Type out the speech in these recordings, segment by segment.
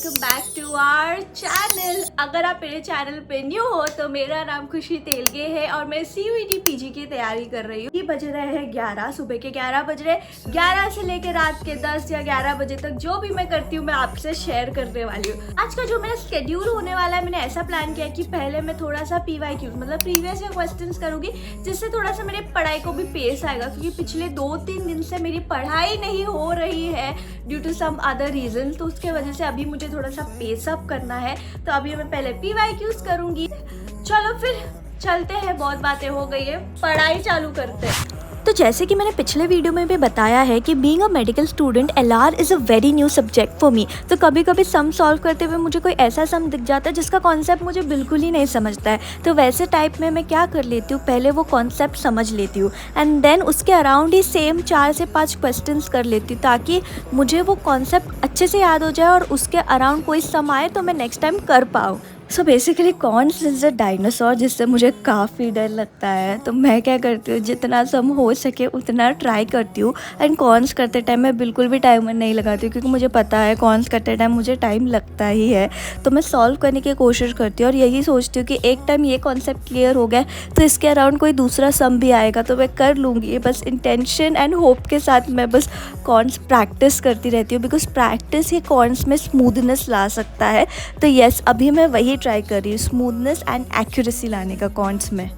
Welcome back to our channel. अगर आप मेरे चैनल पे न्यू हो तो मेरा नाम खुशी तेलगे है और मैं CUET PG की तैयारी कर रही हूँ। ये बज रहे हैं 11, सुबह के 11 बज रहे। 11 से लेकर रात के 10 या 11 बजे तक जो भी मैं करती हूँ मैं आपसे शेयर करने वाली हूँ। आज का जो मेरा स्केड्यूल होने वाला है, मैंने ऐसा प्लान किया कि पहले मैं थोड़ा सा PYQ मतलब प्रीवियस ईयर क्वेश्चंस करूँगी, जिससे थोड़ा सा मेरे पढ़ाई को भी पेस आएगा, क्योंकि पिछले 2-3 दिन से मेरी पढ़ाई नहीं हो रही है due to some other reason. तो उसके वजह से अभी मुझे थोड़ा सा पेस अप करना है, तो अभी मैं पहले PYQs करूँगी। चलो फिर चलते हैं, बहुत बातें हो गई है, पढ़ाई चालू करते हैं। तो जैसे कि मैंने पिछले वीडियो में भी बताया है कि being a medical student LR is a very new subject for me. तो कभी कभी सम सॉल्व करते हुए मुझे कोई ऐसा सम दिख जाता है जिसका कॉन्सेप्ट मुझे बिल्कुल ही नहीं समझता है। तो वैसे टाइप में मैं क्या कर लेती हूँ, पहले वो कॉन्सेप्ट समझ लेती हूँ एंड देन उसके अराउंड ही सेम 4 से 5 क्वेश्चंस कर लेती हूँ, ताकि मुझे वो कॉन्सेप्ट अच्छे से याद हो जाए और उसके अराउंड कोई सम आए तो मैं नेक्स्ट टाइम कर पाऊँ। So basically cons is a dinosaur, जिससे मुझे काफ़ी डर लगता है। तो मैं क्या करती हूँ, जितना सम हो सके उतना ट्राई करती हूँ एंड कॉन्स करते टाइम मैं बिल्कुल भी टाइमर नहीं लगाती हूँ, क्योंकि मुझे पता है कॉन्स करते टाइम मुझे टाइम लगता ही है। तो मैं सॉल्व करने की कोशिश करती हूँ और यही सोचती हूँ कि एक टाइम ये कॉन्सेप्ट क्लियर हो गया तो इसके अराउंड कोई दूसरा सम भी आएगा तो मैं कर लूँगी। बस इंटेंशन एंड होप के साथ मैं बस कॉन्स प्रैक्टिस करती रहती हूँ, बिकॉज प्रैक्टिस ही कॉन्स में स्मूथनेस ला सकता है। तो यस, अभी मैं वही ट्राई कर रही हूँ, स्मूथनेस एंड एक्यूरेसी लाने का कॉन्स में।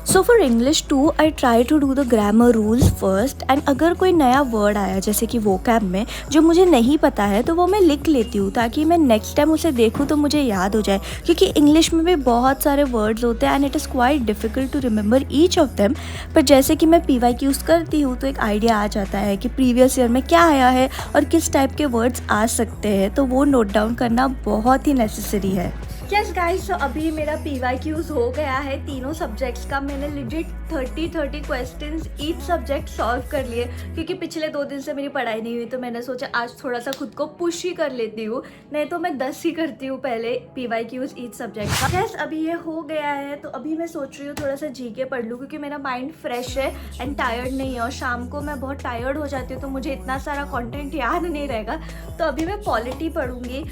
So for English to I try to do the grammar rules first, and अगर कोई नया वर्ड आया जैसे कि वोकैब में जो मुझे नहीं पता है तो वो मैं लिख लेती हूँ, ताकि मैं नेक्स्ट टाइम उसे देखूँ तो मुझे याद हो जाए, क्योंकि इंग्लिश में भी बहुत सारे वर्ड्स होते हैं and it is quite difficult to remember each of them. पर जैसे कि मैं PYQs करती हूँ तो एक आइडिया आ जाता है कि प्रीवियस ईयर में क्या आया है और किस टाइप के वर्ड्स आ सकते हैं, तो वो नोट डाउन करना बहुत ही नेसेसरी है। यस गाइस, तो अभी मेरा PYQs हो गया है तीनों सब्जेक्ट्स का। मैंने legit 30 questions each subject solve कर लिए, क्योंकि पिछले 2 दिन से मेरी पढ़ाई नहीं हुई, तो मैंने सोचा आज थोड़ा सा खुद को पुश ही कर लेती हूँ, नहीं तो मैं 10 ही करती हूँ पहले PYQs ईच सब्जेक्ट का। यस, अभी ये हो गया है, तो अभी मैं सोच रही हूँ थोड़ा सा GK पढ़ लूँ, क्योंकि मेरा माइंड फ्रेश है एंड टायर्ड नहीं है, और शाम को मैं बहुत टायर्ड हो जाती हूँ तो मुझे इतना सारा कॉन्टेंट याद नहीं रहेगा। तो अभी मैं पॉलिटी पढ़ूंगी।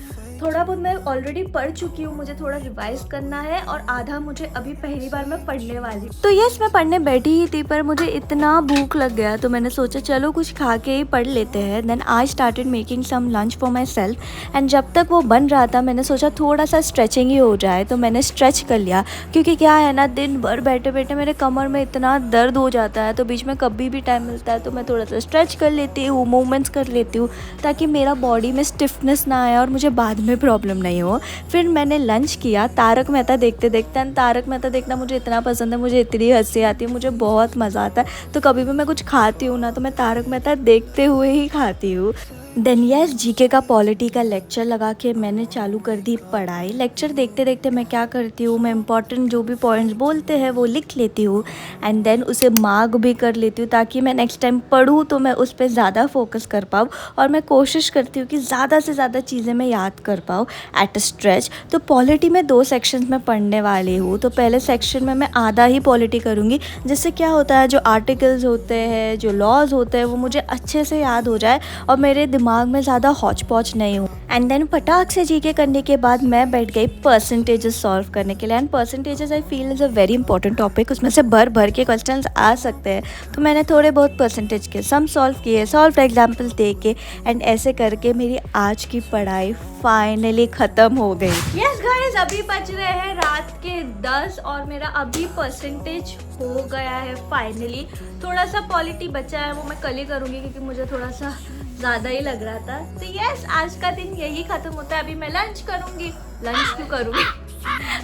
थोड़ा बहुत मैं ऑलरेडी पढ़ चुकी हूँ, मुझे थोड़ा रिवाइज करना है और आधा मुझे अभी पहली बार मैं पढ़ने वाली। तो यस, मैं पढ़ने बैठी ही थी, पर मुझे इतना भूख लग गया तो मैंने सोचा चलो कुछ खा के ही पढ़ लेते हैं। Then I started making some lunch for myself, and जब तक वो बन रहा था मैंने सोचा थोड़ा सा स्ट्रेचिंग ही हो जाए, तो मैंने स्ट्रेच कर लिया। क्योंकि क्या है ना, दिन भर बैठे बैठे मेरे कमर में इतना दर्द हो जाता है, तो बीच में कभी भी टाइम मिलता है तो मैं थोड़ा सा स्ट्रेच कर लेती हूँ, मूवमेंट्स कर लेती हूँ, ताकि मेरा बॉडी में स्टिफनेस ना आए और मुझे बाद में प्रॉब्लम नहीं हो। फिर मैंने लंच किया तारक मेहता देखते देखते, एंड तारक मेहता देखना मुझे इतना पसंद है, मुझे इतनी हंसी आती है, मुझे बहुत मज़ा आता है। तो कभी भी मैं कुछ खाती हूँ ना तो मैं तारक मेहता देखते हुए ही खाती हूँ। देन यस, GK का पॉलिटी का लेक्चर लगा के मैंने चालू कर दी पढ़ाई। लेक्चर देखते देखते मैं क्या करती हूँ, मैं इंपॉर्टेंट जो भी पॉइंट्स बोलते हैं वो लिख लेती हूँ एंड देन उसे मार्क भी कर लेती हूँ, ताकि मैं नेक्स्ट टाइम पढ़ूँ तो मैं उस पर ज़्यादा फोकस कर पाऊँ, और मैं कोशिश करती हूँ कि ज़्यादा से ज़्यादा चीज़ें मैं याद कर पाऊँ एट अ स्ट्रेच। तो पॉलिटी में 2 सेक्शंस में पढ़ने वाली हूँ। तो पहले सेक्शन में मैं आधा ही पॉलिटी करूँगी, जिससे क्या होता है जो आर्टिकल्स होते हैं, जो लॉज होते हैं, वो मुझे अच्छे से याद हो जाए और मेरे दिमाग में ज़्यादा हौच पौच नहीं हो। एंड देन फटाक से GK करने के बाद मैं बैठ गई परसेंटेजेस सॉल्व करने के लिए। And percentages I feel is a very important topic, उसमें से भर भर के क्वेश्चंस आ सकते हैं। तो मैंने थोड़े बहुत परसेंटेज के सम सॉल्व किए, सॉल्व एग्जाम्पल दे के, एंड ऐसे करके मेरी आज की पढ़ाई फाइनली ख़त्म हो गई। यस गाइस, अभी बज रहे हैं रात के 10 और मेरा अभी परसेंटेज हो गया है फाइनली। थोड़ा सा पॉलिटी बचा है, वो मैं कल ही करूँगी, क्योंकि मुझे थोड़ा सा ज़्यादा ही लग रहा था। तो यस, आज का दिन यही ख़त्म होता है। अभी मैं लंच करूँगी, लंच क्यों करूँगी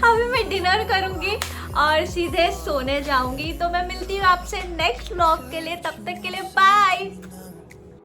अभी मैं डिनर करूँगी और सीधे सोने जाऊँगी। तो मैं मिलती हूँ आपसे नेक्स्ट व्लॉग के लिए, तब तक के लिए बाय।